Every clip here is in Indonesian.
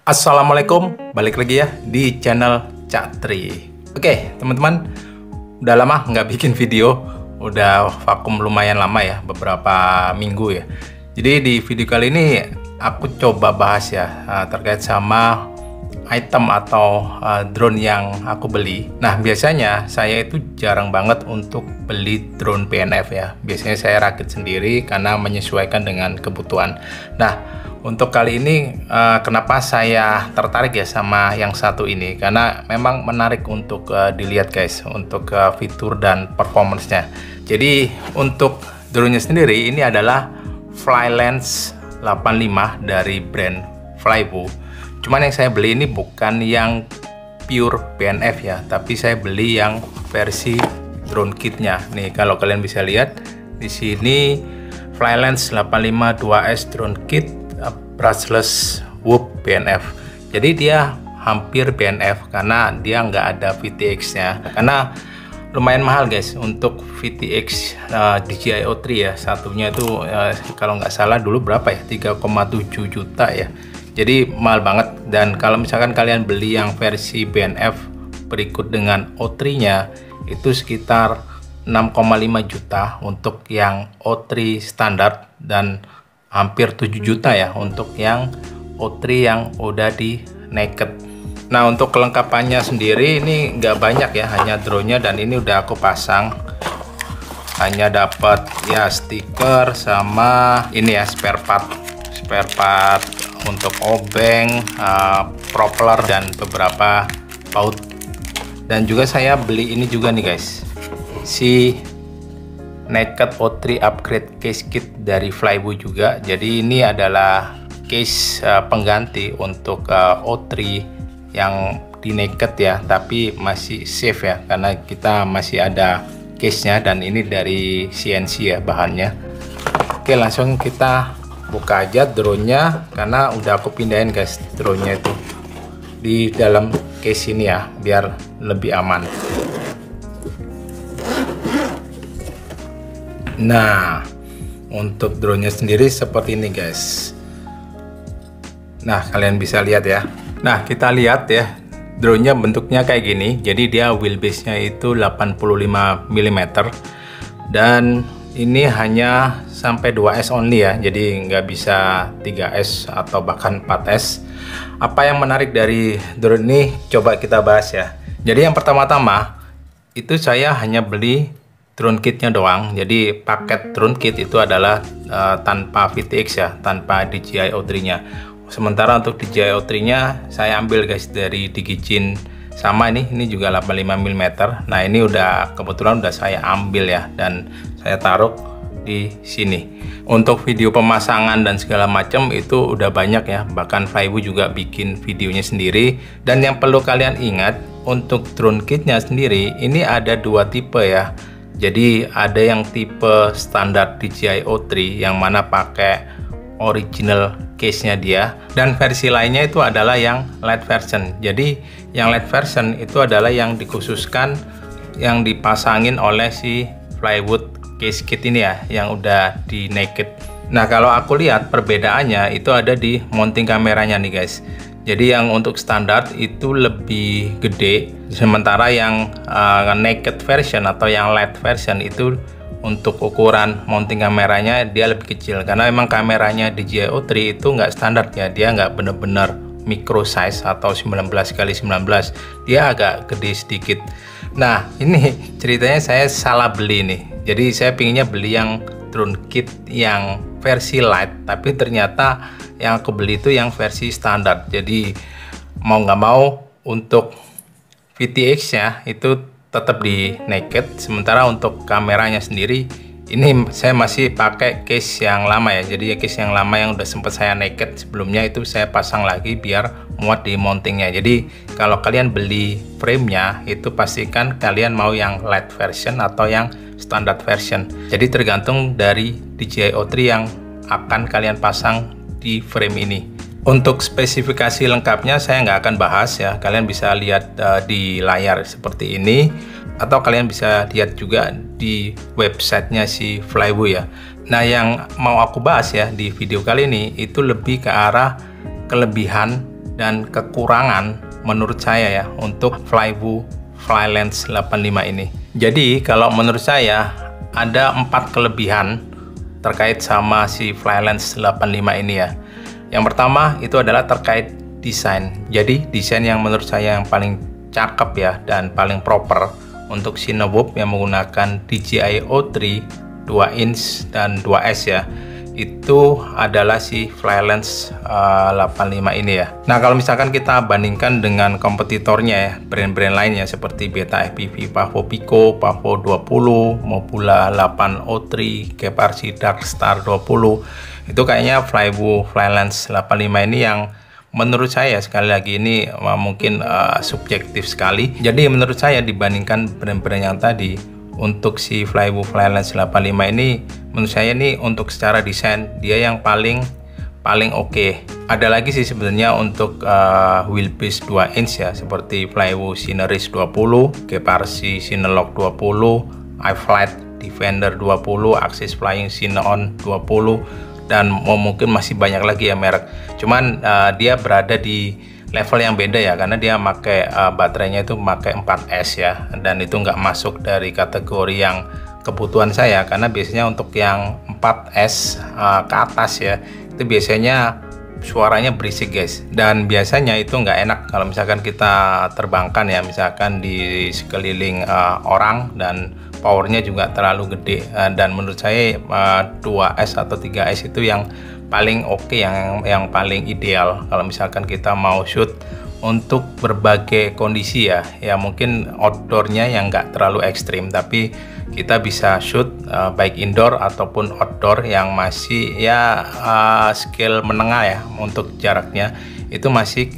Assalamualaikum, balik lagi ya di channel Cak Tri. Oke teman-teman, udah lama nggak bikin video, udah vakum lumayan lama ya, beberapa minggu ya. Jadi di video kali ini aku coba bahas ya terkait sama item atau drone yang aku beli. Nah biasanya saya itu jarang banget untuk beli drone PNF ya. Biasanya saya rakit sendiri karena menyesuaikan dengan kebutuhan. Nah untuk kali ini kenapa saya tertarik ya sama yang satu ini, karena memang menarik untuk dilihat guys, untuk fitur dan performance-nya. Jadi untuk drone-nya sendiri ini adalah Flylens 85 dari brand Flywu. Cuman yang saya beli ini bukan yang pure PNF ya, tapi saya beli yang versi drone kitnya. Nih kalau kalian bisa lihat di sini Flylens 85 2S drone kit brushless Whoop PNF. Jadi dia hampir PNF karena dia nggak ada VTX nya, karena lumayan mahal guys untuk VTX DJI-O3 ya. Satunya itu kalau nggak salah dulu berapa ya, 3,7 juta ya. Jadi mahal banget. Dan kalau misalkan kalian beli yang versi PNF berikut dengan O3 nya itu sekitar 6,5 juta untuk yang O3 standar, dan hampir 7 juta ya untuk yang O3 yang udah di naked. Nah untuk kelengkapannya sendiri ini nggak banyak ya, hanya drone-nya, dan ini udah aku pasang. Hanya dapat ya stiker sama ini ya spare part untuk obeng, propeller, dan beberapa baut. Dan juga saya beli ini juga nih guys, si Naked O3 upgrade case kit dari Flywu juga. Jadi ini adalah case pengganti untuk O3 yang di naked ya, tapi masih safe ya karena kita masih ada case nya, dan ini dari CNC ya bahannya. Oke langsung kita buka aja drone nya, karena udah aku pindahin guys drone nya itu di dalam case ini ya biar lebih aman. Nah untuk drone-nya sendiri seperti ini guys. Nah kalian bisa lihat ya. Nah kita lihat ya, drone-nya bentuknya kayak gini. Jadi dia wheelbase-nya itu 85 mm, dan ini hanya sampai 2S only ya, jadi nggak bisa 3S atau bahkan 4S. Apa yang menarik dari drone ini coba kita bahas ya. Jadi yang pertama-tama itu saya hanya beli drone kitnya doang. Jadi paket drone kit itu adalah tanpa VTX ya, tanpa DJI-O3 nya. Sementara untuk DJI-O3 nya saya ambil guys dari Digijin, sama ini juga 85 mm. Nah ini udah kebetulan udah saya ambil ya, dan saya taruh di sini. Untuk video pemasangan dan segala macam itu udah banyak ya, bahkan Flywu juga bikin videonya sendiri. Dan yang perlu kalian ingat, untuk drone kitnya sendiri ini ada dua tipe ya. Jadi ada yang tipe standar DJI-O3 yang mana pakai original case-nya dia, dan versi lainnya itu adalah yang light version. Jadi yang light version itu adalah yang dikhususkan, yang dipasangin oleh si Flywu case kit ini ya, yang udah di naked. Nah kalau aku lihat perbedaannya itu ada di mounting kameranya nih guys. Jadi yang untuk standar itu lebih gede, sementara yang naked version atau yang light version itu untuk ukuran mounting kameranya dia lebih kecil, karena memang kameranya DJI-O3 itu nggak standar ya, dia nggak bener-bener micro size atau 19x19, dia agak gede sedikit. Nah ini ceritanya saya salah beli nih. Jadi saya pinginnya beli yang drone kit yang versi light, tapi ternyata yang aku beli itu yang versi standar. Jadi mau nggak mau untuk VTX nya itu tetap di naked, sementara untuk kameranya sendiri ini saya masih pakai case yang lama ya. Jadi case yang lama yang udah sempat saya naked sebelumnya itu saya pasang lagi biar muat di mountingnya. Jadi kalau kalian beli frame-nya itu pastikan kalian mau yang light version atau yang standard version. Jadi tergantung dari DJI-O3 yang akan kalian pasang di frame ini. Untuk spesifikasi lengkapnya saya nggak akan bahas ya, kalian bisa lihat di layar seperti ini, atau kalian bisa lihat juga di websitenya si Flywu ya. Nah yang mau aku bahas ya di video kali ini itu lebih ke arah kelebihan dan kekurangan menurut saya ya untuk Flywoo Flylens 85 ini. Jadi kalau menurut saya ada 4 kelebihan terkait sama si Flylens 85 ini ya. Yang pertama itu adalah terkait desain. Jadi desain yang menurut saya yang paling cakep ya dan paling proper untuk Cinewoop yang menggunakan DJI O3 2 inch dan 2S ya, itu adalah si Flylens 85 ini ya. Nah kalau misalkan kita bandingkan dengan kompetitornya ya, brand-brand lainnya seperti Beta FPV, Pavo Pico, Pavo 20, Mobula 8 O3, Geparsi Darkstar 20, itu kayaknya Flywoo Flylens 85 ini yang menurut saya sekali lagi ini mungkin subjektif sekali. Jadi menurut saya dibandingkan brand-brand yang tadi, untuk si Flywoo Flylens 85 ini menurut saya nih untuk secara desain dia yang paling oke. Ada lagi sih sebenarnya untuk wheelbase 2 inch ya, seperti Flywoo Cineris 20, Geparsi Cinelog 20, iFlight Defender 20, Axis Flying Cineon 20, dan mungkin masih banyak lagi ya merek. Cuman dia berada di level yang beda ya, karena dia pakai baterainya itu pakai 4S ya, dan itu nggak masuk dari kategori yang kebutuhan saya, karena biasanya untuk yang 4S ke atas ya itu biasanya suaranya berisik guys, dan biasanya itu nggak enak kalau misalkan kita terbangkan ya, misalkan di sekeliling orang, dan powernya juga terlalu gede. Dan menurut saya 2S atau 3S itu yang paling oke, yang paling ideal kalau misalkan kita mau shoot untuk berbagai kondisi ya. Ya mungkin outdoornya yang nggak terlalu ekstrim, tapi kita bisa shoot baik indoor ataupun outdoor yang masih ya scale menengah ya, untuk jaraknya itu masih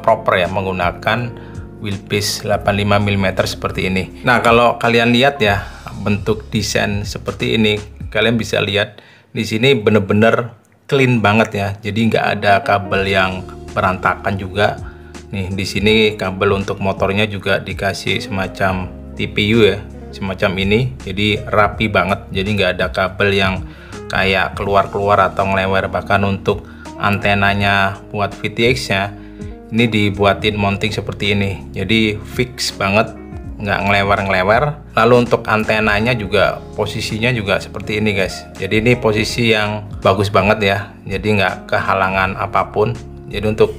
proper ya, menggunakan wheelbase 85 mm seperti ini. Nah kalau kalian lihat ya bentuk desain seperti ini, kalian bisa lihat di sini bener-bener clean banget ya, jadi nggak ada kabel yang berantakan juga. Nih di sini kabel untuk motornya juga dikasih semacam TPU ya, semacam ini, jadi rapi banget, jadi nggak ada kabel yang kayak keluar-keluar atau ngelewer. Bahkan untuk antenanya buat VTX nya ini dibuatin mounting seperti ini, jadi fix banget, nggak ngelewer-ngelewer. Lalu untuk antenanya juga posisinya juga seperti ini guys, jadi ini posisi yang bagus banget ya, jadi nggak kehalangan apapun. Jadi untuk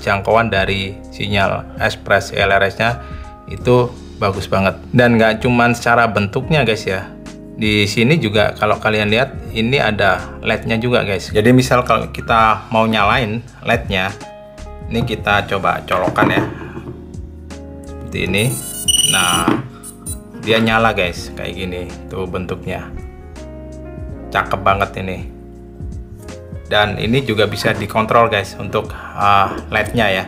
jangkauan dari sinyal Express LRS nya itu bagus banget. Dan nggak cuman secara bentuknya guys ya, di sini juga kalau kalian lihat ini ada LED-nya juga guys. Jadi misal kalau kita mau nyalain LED-nya, ini kita coba colokan ya, seperti ini. Nah dia nyala guys, kayak gini tuh bentuknya, cakep banget ini. Dan ini juga bisa dikontrol guys untuk LED-nya ya,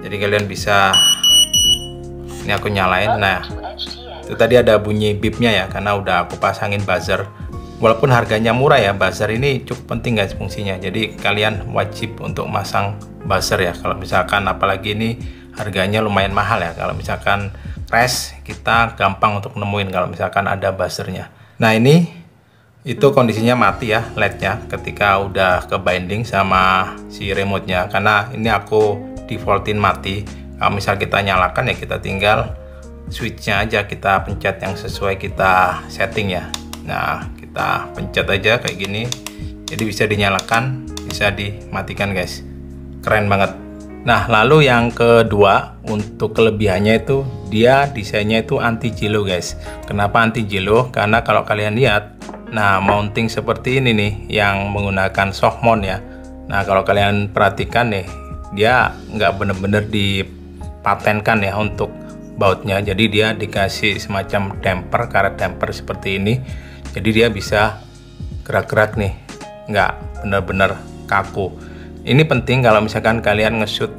jadi kalian bisa, ini aku nyalain. Nah itu tadi ada bunyi beepnya ya, karena udah aku pasangin buzzer. Walaupun harganya murah ya, buzzer ini cukup penting guys fungsinya, jadi kalian wajib untuk masang buzzer ya kalau misalkan, apalagi ini harganya lumayan mahal ya, kalau misalkan crash kita gampang untuk nemuin kalau misalkan ada buzzernya. Nah ini itu kondisinya mati ya LED-nya ketika udah ke binding sama si remote-nya, karena ini aku defaultin mati. Kalau misal kita nyalakan ya kita tinggal switch-nya aja kita pencet yang sesuai kita setting ya. Nah kita pencet aja kayak gini, jadi bisa dinyalakan, bisa dimatikan guys, keren banget. Nah lalu yang kedua untuk kelebihannya itu dia desainnya itu anti jelo guys. Kenapa anti jelo? Karena kalau kalian lihat, nah mounting seperti ini nih yang menggunakan soft mount ya. Nah kalau kalian perhatikan nih, dia nggak bener-bener dipatenkan ya untuk bautnya, jadi dia dikasih semacam damper, karet damper seperti ini, jadi dia bisa gerak-gerak nih, nggak bener-bener kaku. Ini penting kalau misalkan kalian nge-shoot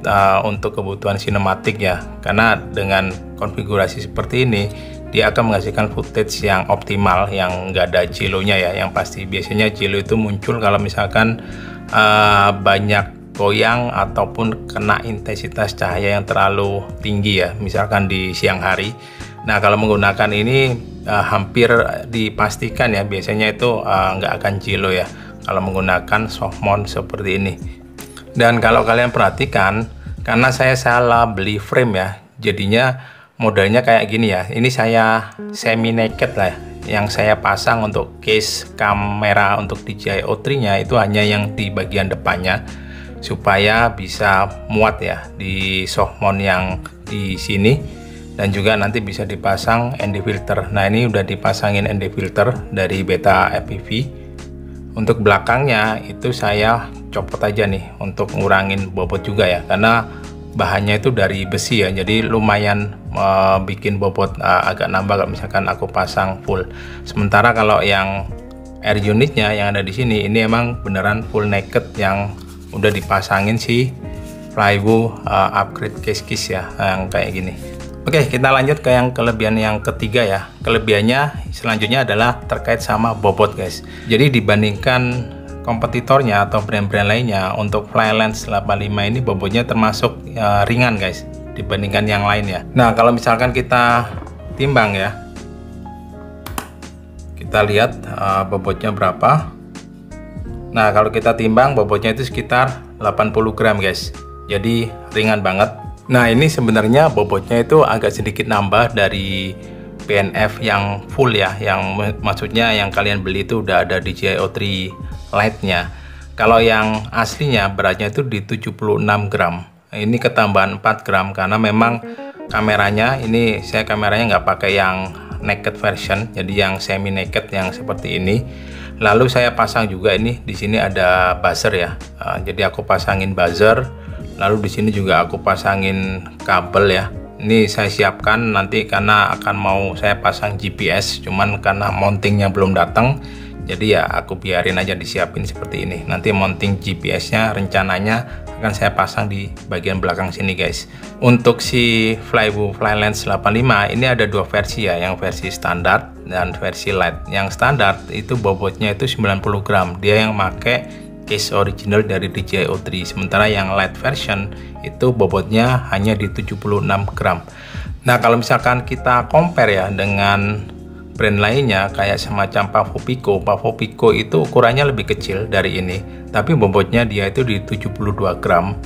untuk kebutuhan sinematik ya, karena dengan konfigurasi seperti ini dia akan menghasilkan footage yang optimal, yang nggak ada jelonya ya. Yang pasti biasanya jelo itu muncul kalau misalkan banyak goyang ataupun kena intensitas cahaya yang terlalu tinggi ya, misalkan di siang hari. Nah kalau menggunakan ini hampir dipastikan ya, biasanya itu nggak akan jelo ya kalau menggunakan soft mount seperti ini. Dan kalau kalian perhatikan, karena saya salah beli frame ya, jadinya modelnya kayak gini ya. Ini saya semi naked lah, yang saya pasang untuk case kamera untuk DJI O3 nya itu hanya yang di bagian depannya, supaya bisa muat ya di softmount yang di sini, dan juga nanti bisa dipasang ND filter. Nah, ini udah dipasangin ND filter dari Beta FPV. Untuk belakangnya itu saya copot aja nih untuk ngurangin bobot juga ya, karena bahannya itu dari besi ya, jadi lumayan bikin bobot agak nambah kalau misalkan aku pasang full. Sementara kalau yang air unitnya yang ada di sini ini emang beneran full naked yang udah dipasangin si Flywoo upgrade case ya, yang kayak gini. Oke, kita lanjut ke yang kelebihan yang ketiga ya. Kelebihannya selanjutnya adalah terkait sama bobot guys. Jadi dibandingkan kompetitornya atau brand-brand lainnya, untuk Flylens 85 ini bobotnya termasuk ringan guys dibandingkan yang lain ya. Nah, kalau misalkan kita timbang ya, kita lihat bobotnya berapa. Nah, kalau kita timbang bobotnya itu sekitar 80 gram guys, jadi ringan banget. Nah, ini sebenarnya bobotnya itu agak sedikit nambah dari PNF yang full ya, yang maksudnya yang kalian beli itu udah ada DJI O3 Lite-nya. Kalau yang aslinya beratnya itu di 76 gram. Ini ketambahan 4 gram karena memang kameranya ini saya kameranya nggak pakai yang naked version, jadi yang semi naked yang seperti ini. Lalu saya pasang juga ini di sini ada buzzer ya. Jadi aku pasangin buzzer. Lalu di sini juga aku pasangin kabel ya. Ini saya siapkan nanti karena akan mau saya pasang GPS, cuman karena mountingnya belum datang, jadi ya aku biarin aja disiapin seperti ini. Nanti mounting GPS-nya rencananya akan saya pasang di bagian belakang sini guys. Untuk si Flywoo Flylens 85 ini ada dua versi ya, yang versi standar dan versi light. Yang standar itu bobotnya itu 90 gram, dia yang pakai case original dari DJI O3. Sementara yang light version itu bobotnya hanya di 76 gram. Nah, kalau misalkan kita compare ya dengan brand lainnya kayak semacam Pavo Pico itu ukurannya lebih kecil dari ini, tapi bobotnya dia itu di 72 gram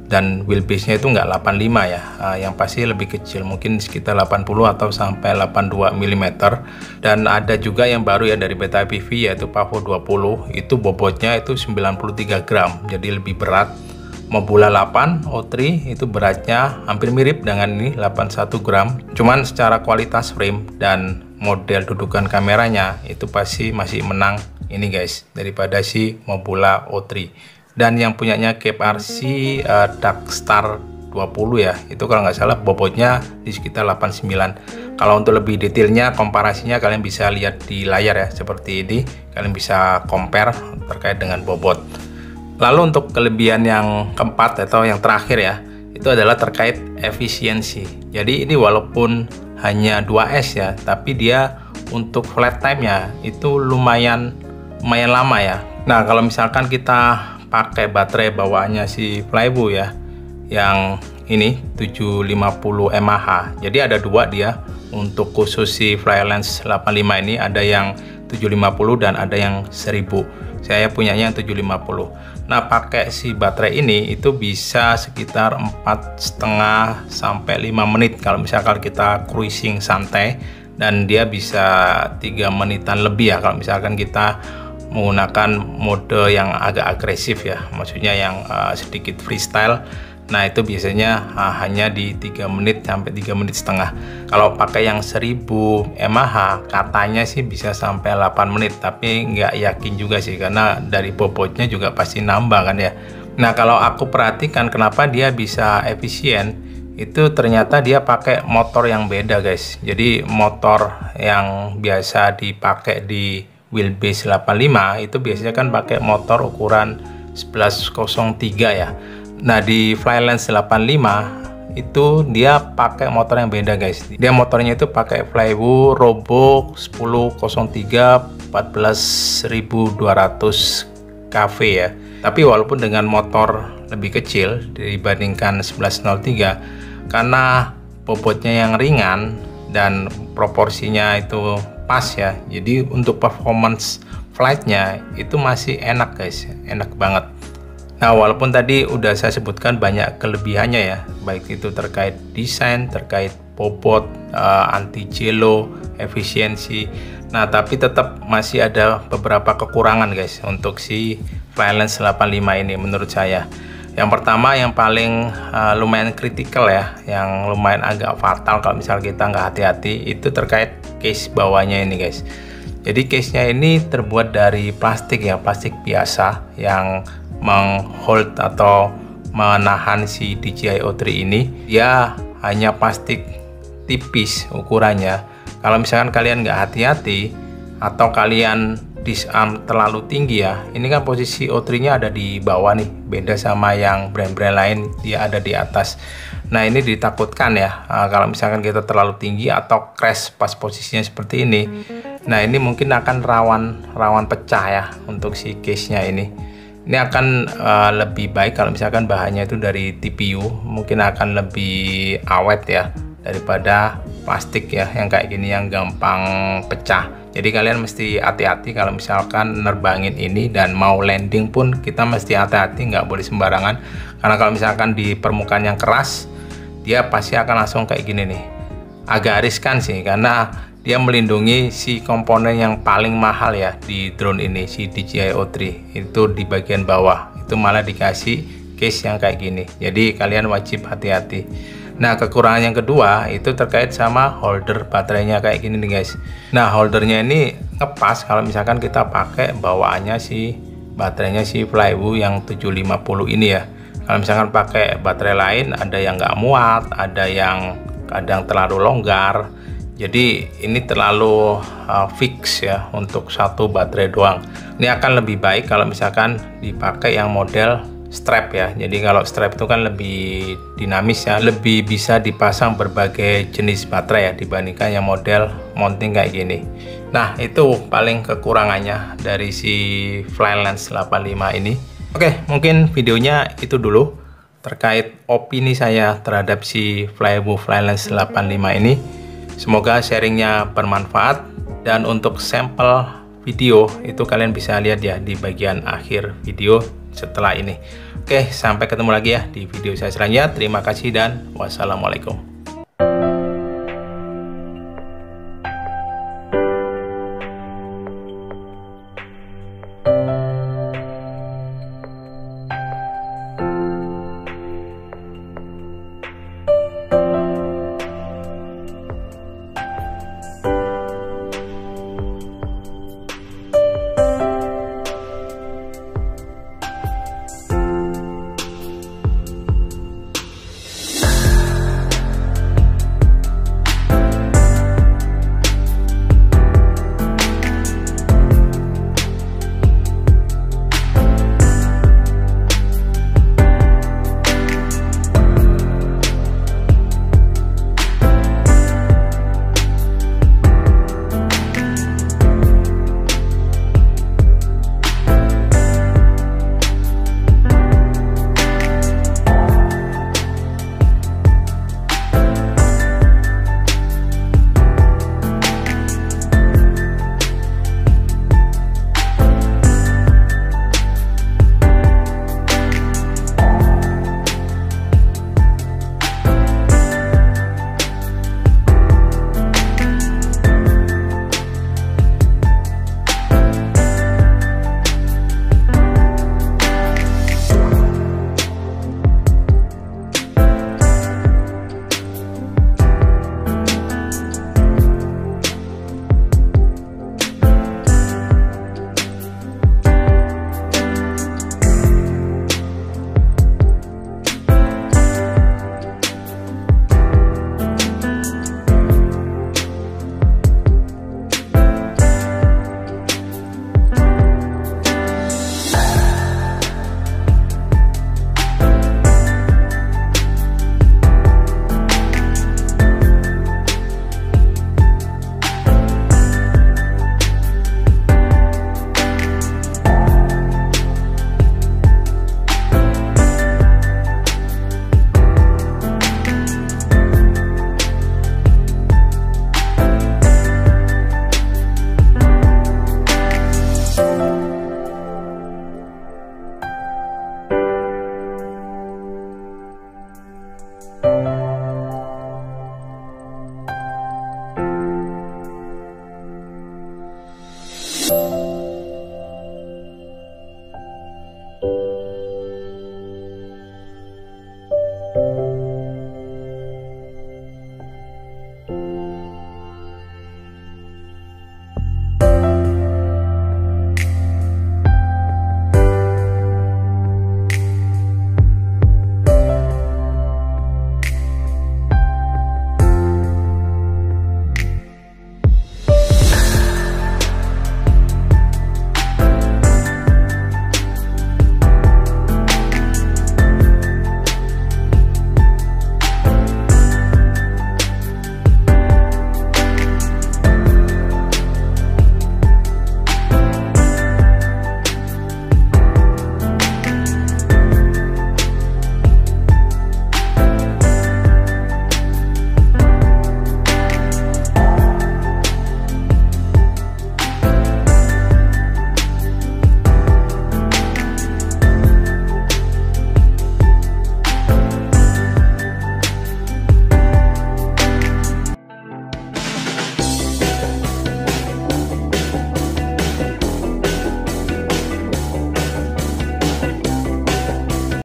dan wheelbase-nya itu nggak 85 ya, yang pasti lebih kecil, mungkin sekitar 80 atau sampai 82 mm. Dan ada juga yang baru ya dari Beta FPV yaitu Pavo 20, itu bobotnya itu 93 gram, jadi lebih berat. Mobula 8 O3 itu beratnya hampir mirip dengan ini 81 gram, cuman secara kualitas frame dan model dudukan kameranya itu pasti masih menang ini guys daripada si Mobula O3. Dan yang punyanya Cape RC Darkstar 20 ya, itu kalau nggak salah bobotnya di sekitar 89. Kalau untuk lebih detailnya komparasinya kalian bisa lihat di layar ya, seperti ini kalian bisa compare terkait dengan bobot. Lalu untuk kelebihan yang keempat atau yang terakhir ya, itu adalah terkait efisiensi. Jadi ini walaupun hanya 2S ya, tapi dia untuk flight time nya itu lumayan lama ya. Nah, kalau misalkan kita pakai baterai bawaannya si Flywoo ya, yang ini 750 mAh. Jadi ada dua dia untuk khusus si Flylens 85 ini, ada yang 750 dan ada yang 1000. Saya punyanya yang 750. Nah, pakai si baterai ini itu bisa sekitar 4,5 sampai 5 menit kalau misalkan kita cruising santai, dan dia bisa 3 menitan lebih ya kalau misalkan kita menggunakan mode yang agak agresif ya, maksudnya yang sedikit freestyle. Nah, itu biasanya hanya di 3 menit sampai 3 menit setengah. Kalau pakai yang 1000 mAh katanya sih bisa sampai 8 menit, tapi nggak yakin juga sih karena dari bobotnya juga pasti nambah kan ya. Nah, kalau aku perhatikan kenapa dia bisa efisien, itu ternyata dia pakai motor yang beda guys. Jadi motor yang biasa dipakai di wheelbase 85 itu biasanya kan pakai motor ukuran 1103 ya. Nah, di Flylens 85 itu dia pakai motor yang beda guys. Dia motornya itu pakai Flywoo Robo 1003 14.200 kV ya. Tapi walaupun dengan motor lebih kecil dibandingkan 1103, karena bobotnya yang ringan dan proporsinya itu pas ya, jadi untuk performance flightnya itu masih enak guys, enak banget. Nah, walaupun tadi udah saya sebutkan banyak kelebihannya ya, baik itu terkait desain, terkait bobot, anti jelo, efisiensi. Nah, tapi tetap masih ada beberapa kekurangan guys untuk si Flylens 85 ini menurut saya. Yang pertama, yang paling lumayan kritikal ya, yang lumayan agak fatal kalau misal kita nggak hati-hati, itu terkait case bawahnya ini guys. Jadi case-nya ini terbuat dari plastik ya, plastik biasa yang menghold atau menahan si DJI O3 ini. Dia hanya plastik tipis ukurannya. Kalau misalkan kalian nggak hati-hati atau kalian disarm terlalu tinggi ya, ini kan posisi O3 nya ada di bawah nih, beda sama yang brand-brand lain dia ada di atas. Nah, ini ditakutkan ya, kalau misalkan kita terlalu tinggi atau crash pas posisinya seperti ini. Nah, ini mungkin akan rawan pecah ya untuk si case-nya ini. Ini akan lebih baik kalau misalkan bahannya itu dari TPU, mungkin akan lebih awet ya daripada plastik ya yang kayak gini yang gampang pecah. Jadi kalian mesti hati-hati kalau misalkan nerbangin ini, dan mau landing pun kita mesti hati-hati, nggak boleh sembarangan. Karena kalau misalkan di permukaan yang keras, dia pasti akan langsung kayak gini nih. Agak riskan sih, karena dia melindungi si komponen yang paling mahal ya di drone ini, si DJI O3. Itu di bagian bawah, itu malah dikasih case yang kayak gini. Jadi kalian wajib hati-hati. Nah, kekurangan yang kedua itu terkait sama holder baterainya kayak gini nih guys. Nah, holdernya ini ngepas kalau misalkan kita pakai bawaannya si baterainya si Flywoo yang 750 ini ya. Kalau misalkan pakai baterai lain, ada yang nggak muat, ada yang kadang terlalu longgar. Jadi ini terlalu fix ya untuk satu baterai doang. Ini akan lebih baik kalau misalkan dipakai yang model strap ya. Jadi kalau strap itu kan lebih dinamis ya, lebih bisa dipasang berbagai jenis baterai ya dibandingkan yang model mounting kayak gini. Nah, itu paling kekurangannya dari si Flylens 85 ini. Oke, mungkin videonya itu dulu terkait opini saya terhadap si Flywoo Flylens 85 ini. Semoga sharingnya bermanfaat, dan untuk sampel video itu kalian bisa lihat ya di bagian akhir video setelah ini. Oke, sampai ketemu lagi ya di video saya selanjutnya. Terima kasih dan wassalamualaikum.